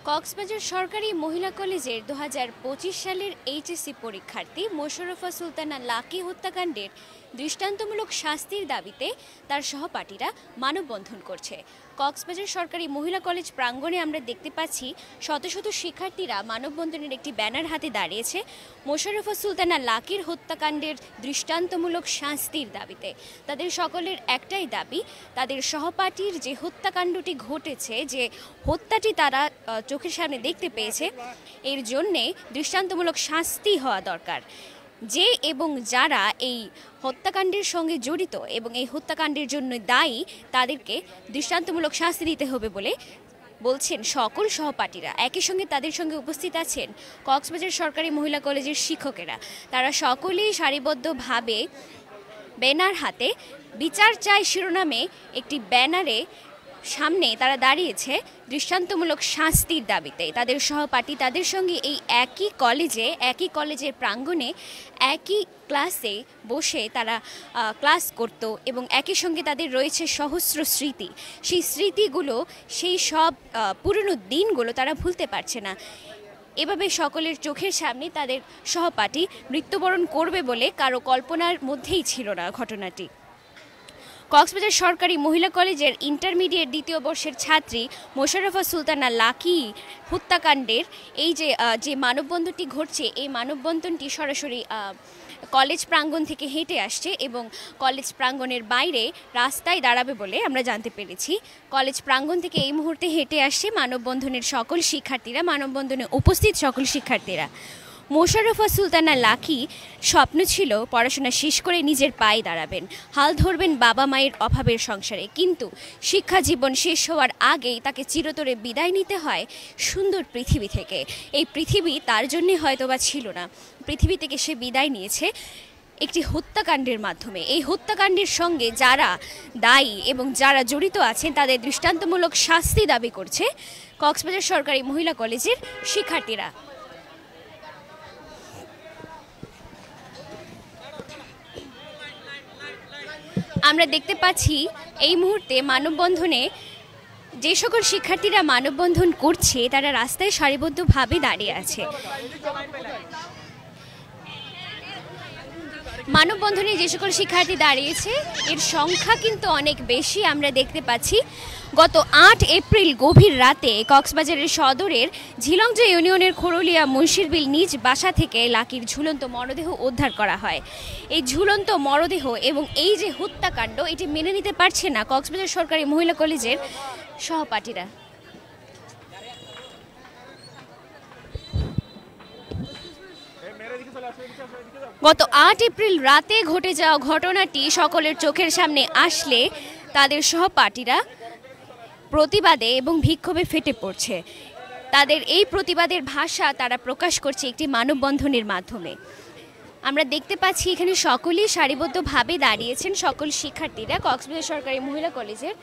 কক্সবাজার সরকারি মহিলা কলেজের 2025 সালের এইচএসসি পরীক্ষার্থী মোশাররফা সুলতানা লাকি হত্যাকাণ্ডের দৃষ্টান্তমূলক শাস্তির দাবিতে তার সহপাঠীরা মানববন্ধন করছে। কক্সবাজার সরকারি মহিলা কলেজ প্রাঙ্গণে আমরা দেখতে পাচ্ছি শত শত শিক্ষার্থীরা মানববন্ধনের একটি ব্যানার হাতে দাঁড়িয়েছে মোশাররফা সুলতানা লাকির হত্যাকাণ্ডের দৃষ্টান্তমূলক শাস্তির দাবিতে। তাদের সকলের একটাই দাবি, তাদের সহপাঠীর যে হত্যাকাণ্ডটি ঘটেছে, যে হত্যাটি তারা চোখের সামনে দেখতে পেয়েছে, এর জন্যে দৃষ্টান্তমূলক শাস্তি হওয়া দরকার। যে এবং যারা এই হত্যাকাণ্ডের সঙ্গে জড়িত এবং এই হত্যাকাণ্ডের জন্য দায়ী, তাদেরকে দৃষ্টান্তমূলক শাস্তি দিতে হবে বলে বলছেন সকল সহপাঠীরা। একই সঙ্গে তাদের সঙ্গে উপস্থিত আছেন কক্সবাজার সরকারি মহিলা কলেজের শিক্ষকেরা। তারা সকলেই সারিবদ্ধভাবে ব্যানার হাতে বিচার চাই শিরোনামে একটি ব্যানারে সামনে তারা দাঁড়িয়েছে দৃষ্টান্তমূলক শাস্তির দাবিতে। তাদের সহপাঠী তাদের সঙ্গে এই একই কলেজের প্রাঙ্গণে একই ক্লাসে বসে তারা ক্লাস করত এবং একই সঙ্গে তাদের রয়েছে সহস্র স্মৃতি। সেই স্মৃতিগুলো, সেই সব পুরনো দিনগুলো তারা ভুলতে পারছে না। এভাবে সকলের চোখের সামনে তাদের সহপাঠী মৃত্যুবরণ করবে বলে কারো কল্পনার মধ্যেই ছিল না ঘটনাটি। কক্সবাজার সরকারি মহিলা কলেজের ইন্টারমিডিয়েট দ্বিতীয় বর্ষের ছাত্রী মোশাররফা সুলতানা লাকি হত্যাকাণ্ডের এই যে মানববন্ধনটি ঘটছে, এই মানববন্ধনটি সরাসরি কলেজ প্রাঙ্গণ থেকে হেঁটে আসছে এবং কলেজ প্রাঙ্গণের বাইরে রাস্তায় দাঁড়াবে বলে আমরা জানতে পেরেছি। কলেজ প্রাঙ্গণ থেকে এই মুহূর্তে হেঁটে আসছে মানববন্ধনের সকল শিক্ষার্থীরা, মানববন্ধনে উপস্থিত সকল শিক্ষার্থীরা। মোশাররফা সুলতানা লাকি স্বপ্ন ছিল পড়াশোনা শেষ করে নিজের পায়ে দাঁড়াবেন, হাল ধরবেন বাবা মায়ের অভাবের সংসারে, কিন্তু শিক্ষা জীবন শেষ হওয়ার আগেই তাকে চিরতরে বিদায় নিতে হয় সুন্দর পৃথিবী থেকে। এই পৃথিবী তার জন্যে হয়তোবা ছিল না, পৃথিবী থেকে সে বিদায় নিয়েছে একটি হত্যাকাণ্ডের মাধ্যমে। এই হত্যাকাণ্ডের সঙ্গে যারা দায়ী এবং যারা জড়িত আছেন তাদের দৃষ্টান্তমূলক শাস্তি দাবি করছে কক্সবাজার সরকারি মহিলা কলেজের শিক্ষার্থীরা। আমরা দেখতে পাচ্ছি এই মুহূর্তে মানববন্ধনে যে সকল শিক্ষার্থীরা মানববন্ধন করছে তারা রাস্তায় সারিবদ্ধভাবে দাঁড়িয়ে আছে। মানববন্ধনে যে সকল শিক্ষার্থী দাঁড়িয়েছে এর সংখ্যা কিন্তু অনেক বেশি। আমরা দেখতে পাচ্ছি গত 8 এপ্রিল গভীর রাতে কক্সবাজারের সদরের ঝিলংজা ইউনিয়নের খোরলিয়া মুন্সিরবিল নিজ বাসা থেকে লাকির ঝুলন্ত মরদেহ উদ্ধার করা হয়। এই ঝুলন্ত মরদেহ এবং এই যে হত্যাকাণ্ড, এটি মেনে নিতে পারছে না কক্সবাজার সরকারি মহিলা কলেজের সহপাঠীরা। গত 8 এপ্রিল রাতে ঘটে যাওয়া ঘটনাটি সকলের চোখের সামনে আসলে তাদের সহপাঠীরা প্রতিবাদে এবং বিক্ষোভে ফেটে পড়ছে। তাদের এই প্রতিবাদের ভাষা তারা প্রকাশ করছে একটি মানববন্ধনের মাধ্যমে। আমরা দেখতে পাচ্ছি এখানে সকলেই সারিবদ্ধভাবে দাঁড়িয়েছেন সকল শিক্ষার্থীরা। কক্সবাজার সরকারি মহিলা কলেজের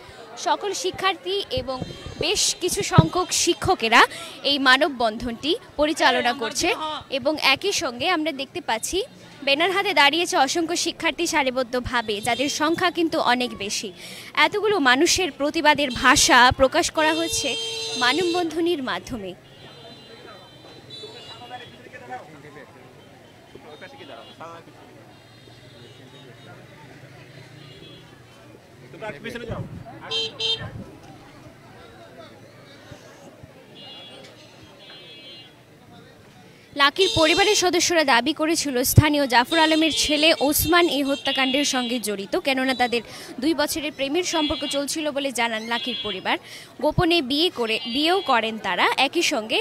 সকল শিক্ষার্থী এবং বেশ কিছু সংখ্যক শিক্ষকেরা এই মানববন্ধনটি পরিচালনা করছে এবং একই সঙ্গে আমরা দেখতে পাচ্ছি ব্যানার হাতে দাঁড়িয়েছে অসংখ্য শিক্ষার্থী সারিবদ্ধভাবে, যাদের সংখ্যা কিন্তু অনেক বেশি। এতগুলো মানুষের প্রতিবাদের ভাষা প্রকাশ করা হচ্ছে মানববন্ধনের মাধ্যমে। লাকির পরিবারের সদস্যরা দাবি করেছিল স্থানীয় জাফর আলমের ছেলে ওসমান এই হত্যাকাণ্ডের সঙ্গে জড়িত, কেননা তাদের 2 বছরের প্রেমের সম্পর্ক চলছিল বলে জানান লাকির পরিবার। গোপনে বিয়েও করেন তারা। একই সঙ্গে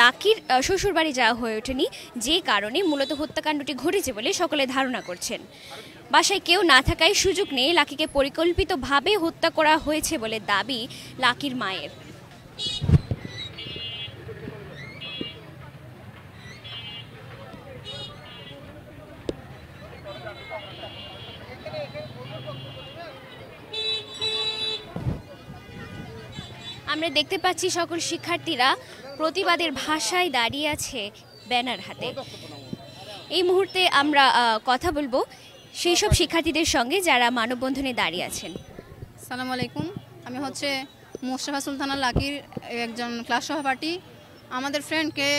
লাকির শ্বশুরবাড়ি যাওয়া হয়ে ওঠেনি, যে কারণে মূলত হত্যাকাণ্ডটি ঘটেছে বলে সকলে ধারণা করছেন। বাসায় কেউ না থাকায় সুযোগ নেই লাকিকে পরিকল্পিতভাবে হত্যা করা হয়েছে বলে দাবি লাকির মায়ের। আমরা দেখতে পাচ্ছি সকল শিক্ষার্থীরা প্রতিবাদের ভাষায় দাঁড়িয়ে আছে ব্যানার হাতে। এই মুহূর্তে আমরা কথা বলবো সেই সব শিক্ষার্থীদের সঙ্গে যারা মানববন্ধনে দাঁড়িয়ে আছেন। আসসালামু আলাইকুম, আমি মোশাররফা সুলতানা লাকির একজন ক্লাস সহপাঠী। আমাদের ফ্রেন্ডকে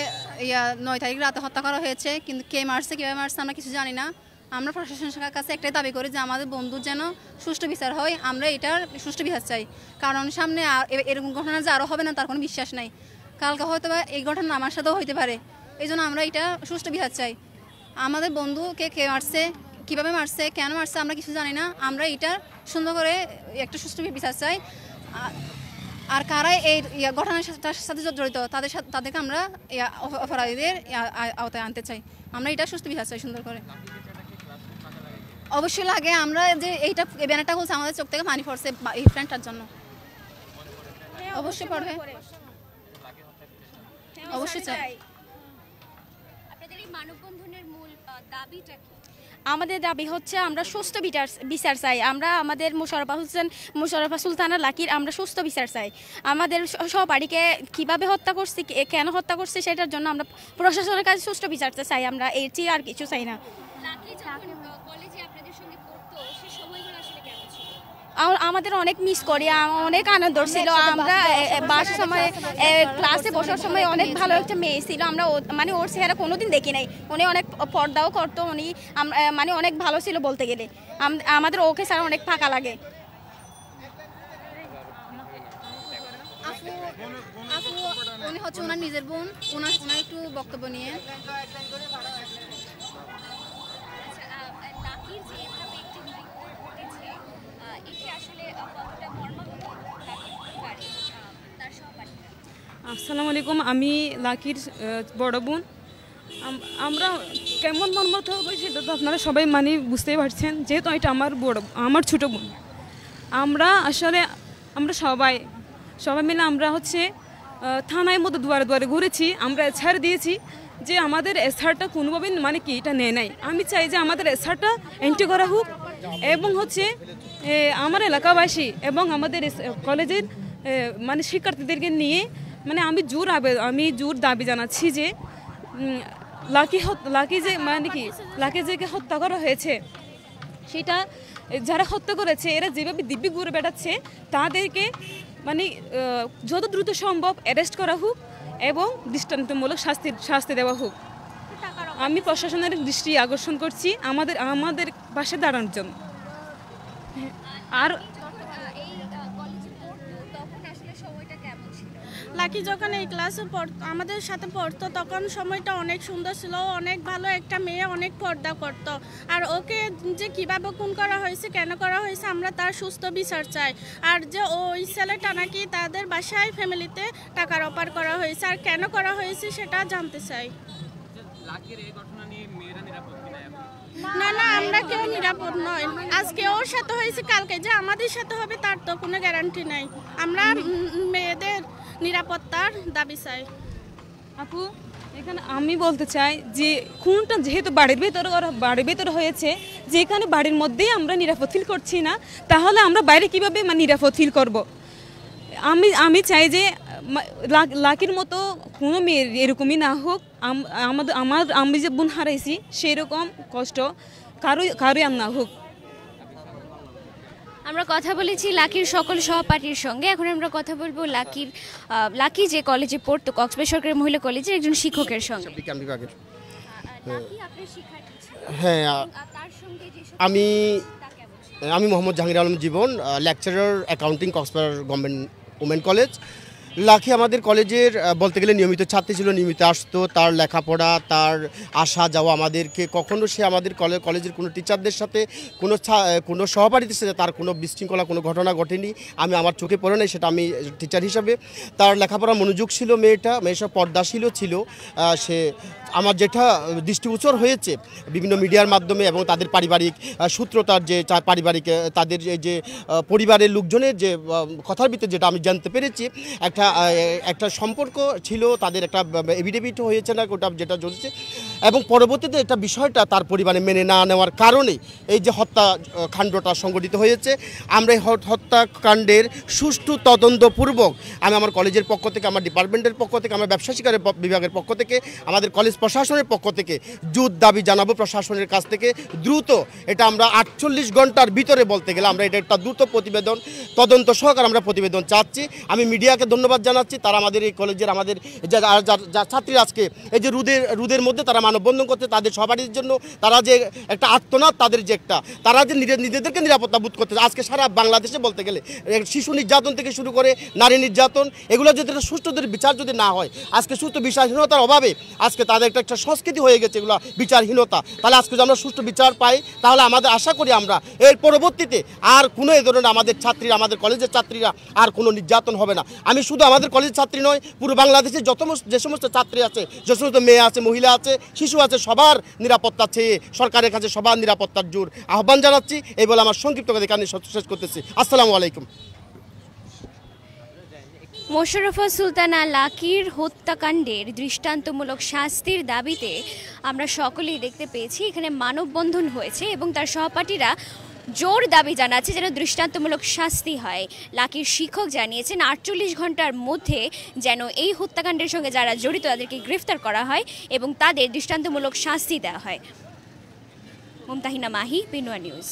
9 তারিখ রাতে হত্যা করা হয়েছে, কিন্তু কে মারছে, কীভাবে মারছে আমরা কিছু জানি না। আমরা প্রশাসনের কাছে একটাই দাবি করি যে আমাদের বন্ধুর যেন সুষ্ঠু বিচার হয়। আমরা এটার সুষ্ঠু বিচার চাই, কারণ সামনে এরকম ঘটনা যে আরও হবে না তার কোনো বিশ্বাস নাই। কালকে হয়তো বা এই ঘটনা আমার সাথেও হইতে পারে, এই জন্য আমরা এটা সুষ্ঠু বিচার চাই। আমাদের বন্ধুকে কে মারছে, কীভাবে মারছে, কেন মারছে আমরা কিছু জানি না। আমরা এটা সুন্দর করে একটা সুষ্ঠু বিচার চাই। আর কারা এই ঘটনার সাথে জড়িত তাদেরকে আমরা অপরাধীদের আওতায় আনতে চাই। আমরা এটা সুষ্ঠু বিচার চাই সুন্দর করে। অবশ্যই লাগে, আমরা যে এইটা ব্যানারটা বলছে আমাদের চোখ থেকে পানি পড়ছে এই ফ্রেন্ডটার জন্য। অবশ্যই পড়বে, অবশ্যই চাই। আপনাদের এই মানববন্ধনের মূল দাবিটা কি? আমাদের দাবি হচ্ছে আমরা সুস্থ বিচার চাই। আমরা আমাদের মোশাররফা সুলতানা লাকির আমরা সুস্থ বিচার চাই। আমাদের সহপাঠীকে কিভাবে হত্যা করছে, কেন হত্যা করছে সেটার জন্য আমরা প্রশাসনের কাছে সুস্থ বিচার চাই। আমরা এর চেয়ে আর কিছু চাই না। আমাদের অনেক মিস করি, অনেক আনন্দ ছিল। আমরা বাসার সময় ক্লাসে বসার সময় অনেক ভালো একটা মেয়ে ছিল। আমরা মানে ওর চেহারা কোনোদিন দেখি নাই। উনি অনেক পর্দাও করতো, উনি মানে অনেক ভালো ছিল বলতে গেলে। আমাদের ওকে ছাড়া অনেক ফাঁকা লাগে। উনি হচ্ছে ওনার নিজের বোন, ওনার একটু বক্তব্য নিয়ে। আসসালামু আলাইকুম, আমি লাকির বড় বোন। আমরা কেমন মর্মাহত হবে সেটা তো আপনারা সবাই মানে বুঝতেই পারছেন, যেহেতু এটা আমার ছোটো বোন। আমরা সবাই মিলে আমরা হচ্ছে থানায় মতো দুয়ারে দুয়ারে ঘুরেছি, আমরা এসআর দিয়েছি যে আমাদের এসআরটা কোনোভাবে মানে কি এটা নেয় নাই। আমি চাই যে আমাদের এসআরটা এন্ট্রি করা হোক, এবং হচ্ছে আমার এলাকাবাসী এবং আমাদের কলেজের মানে শিক্ষার্থীদেরকে নিয়ে মানে আমি জোর দাবি জানাচ্ছি যে লাকি যে হত্যা করা হয়েছে, সেটা যারা হত্যা করেছে এরা যেভাবে দিব্যি ঘুরে বেড়াচ্ছে তাদেরকে মানে যত দ্রুত সম্ভব অ্যারেস্ট করা হোক এবং দৃষ্টান্তমূলক শাস্তি দেওয়া হোক। আমি প্রশাসনের দৃষ্টি আকর্ষণ করছি আমাদের পাশে দাঁড়ানোর জন্য। আর লাকি যখন এই ক্লাসে আমাদের সাথে পড়তো তখন সময়টা অনেক সুন্দর ছিল, অনেক ভালো একটা মেয়ে, অনেক পর্দা করতো। আর ওকে যে কীভাবে খুন করা হয়েছে, কেন করা হয়েছে, আমরা তার সুস্থ বিচার চাই। আর যে ওই ছেলেটা নাকি তাদের বাসায় ফ্যামিলিতে টাকার অপার করা হয়েছে, আর কেন করা হয়েছে সেটা জানতে চাই। না না, আমরা কেউ নিরাপদ নয়। আজকে ওর সাথে হয়েছে, কালকে যে আমাদের সাথে হবে তার তো কোনো গ্যারান্টি নাই। আমরা মেয়েদের নিরাপত্তার দাবি চাই। আপু, এখানে আমি বলতে চাই যে খুনটা যেহেতু বাড়ির ভেতরে হয়েছে, যেখানে বাড়ির মধ্যেই আমরা নিরাপদ ফিল করছি না, তাহলে আমরা বাইরে কিভাবে মানে নিরাপদ ফিল করব? আমি চাই যে লাকির মতো কোনো মেয়ের এরকমই না হোক। আমি যে বোন হারাইছি সেই রকম কষ্ট কারোই আর না হোক। আমরা কথা বলেছি লাকির সকল সহপাঠীর সঙ্গে। এখন আমরা কথা বলবো লাকি যে কলেজে পড়তো, কক্সবাজার সরকারি মহিলা কলেজের একজন শিক্ষকের সঙ্গে। হ্যাঁ, আমি Mohammad Jahangir Alam Jibon, lecturer accounting, Cox's Bazar government women college. Lucky আমাদের কলেজের বলতে গেলে নিয়মিত ছাত্রী ছিল, নিয়মিত আসতো। তার লেখাপড়া, তার আসা যাওয়া, আমাদেরকে কখনো সে আমাদের কলেজের কোনো টিচারদের সাথে কোনো সহপাঠীদের সাথে তার কোনো বিশৃঙ্খলা কোনো ঘটনা ঘটেনি। আমার চোখে পড়ে নাই, সেটা আমি টিচার হিসাবে। তার লেখাপড়া মনোযোগ ছিল, মেয়েটা পর্দাশীলও ছিল। সে আমার যেটা দৃষ্টিগোচর হয়েছে বিভিন্ন মিডিয়ার মাধ্যমে এবং তাদের পারিবারিক সূত্র, তার যে পারিবারিক তাদের যে পরিবারের লোকজনের যে কথার ভিতরে যেটা আমি জানতে পেরেছি, একটা সম্পর্ক ছিল তাদের, একটা এভিডেভিট হয়েছে না ওটা যেটা চলছে। এবং পরবর্তীতে এটা বিষয়টা তার পরিবারে মেনে না নেওয়ার কারণে এই যে হত্যাকাণ্ডটা সংঘটিত হয়েছে। আমরা এই হত্যাকাণ্ডের সুষ্ঠু তদন্তপূর্বক আমি আমার কলেজের পক্ষ থেকে, আমার ডিপার্টমেন্টের পক্ষ থেকে, আমার ব্যবসা শিক্ষা বিভাগের পক্ষ থেকে, আমাদের কলেজ প্রশাসনের পক্ষ থেকে জোর দাবি জানাবো প্রশাসনের কাছ থেকে দ্রুত এটা আমরা 48 ঘন্টার ভিতরে বলতে গেলে আমরা এটা একটা দ্রুত প্রতিবেদন, তদন্ত সহকারে আমরা প্রতিবেদন চাচ্ছি। আমি মিডিয়াকে ধন্যবাদ জানাচ্ছি, তারা আমাদের এই কলেজের আমাদের যা ছাত্রীরা আজকে এই যে রোদের মধ্যে তারা মানববন্ধন করছে, তাদের সবারই জন্য তারা যে একটা আর্তনাদ, তাদের যে একটা তারা যে নিজেদেরকে নিরাপত্তা বোধ করতেছে। আজকে সারা বাংলাদেশে বলতে গেলে শিশু নির্যাতন থেকে শুরু করে নারী নির্যাতন, এগুলো যদি সুষ্ঠু বিচার যদি না হয়, আজকে সুষ্ঠু বিচারহীনতার অভাবে আজকে তাদের একটা সংস্কৃতি হয়ে গেছে এগুলো বিচারহীনতা। তাহলে আজকে যদি আমরা সুষ্ঠু বিচার পাই তাহলে আমাদের আশা করি আমরা এর পরবর্তীতে আর কোনো এই ধরনের আমাদের ছাত্রীরা, আমাদের কলেজের ছাত্রীরা আর কোনো নির্যাতন হবে না। আমি শুধু আমাদের কলেজের ছাত্রী নয়, পুরো বাংলাদেশে যে সমস্ত ছাত্রী আছে, যে সমস্ত মেয়ে আছে, মহিলা আছে, শিশু আছে, সবার নিরাপত্তা চেয়ে সরকারের কাছে সবার নিরাপত্তার জোর আহ্বান জানাচ্ছি। এই বলে আমার সংক্ষিপ্ত কথা এখানে শেষ করতেছি। আসসালামু আলাইকুম। মোশাররফা সুলতানা লাকির হত্যাকাণ্ডের দৃষ্টান্তমূলক শাস্তির দাবিতে আমরা সকলেই দেখতে পেয়েছি এখানে মানববন্ধন হয়েছে এবং তার সহপাঠীরা জোর দাবি জানাচ্ছে যেন দৃষ্টান্তমূলক শাস্তি হয়। লাকির শিক্ষক জানিয়েছেন 48 ঘন্টার মধ্যে যেন এই হত্যাকাণ্ডের সঙ্গে যারা জড়িত তাদেরকে গ্রেফতার করা হয় এবং তাদের দৃষ্টান্তমূলক শাস্তি দেওয়া হয়। মুমতাহিনা মাহি, পিনুয়া নিউজ।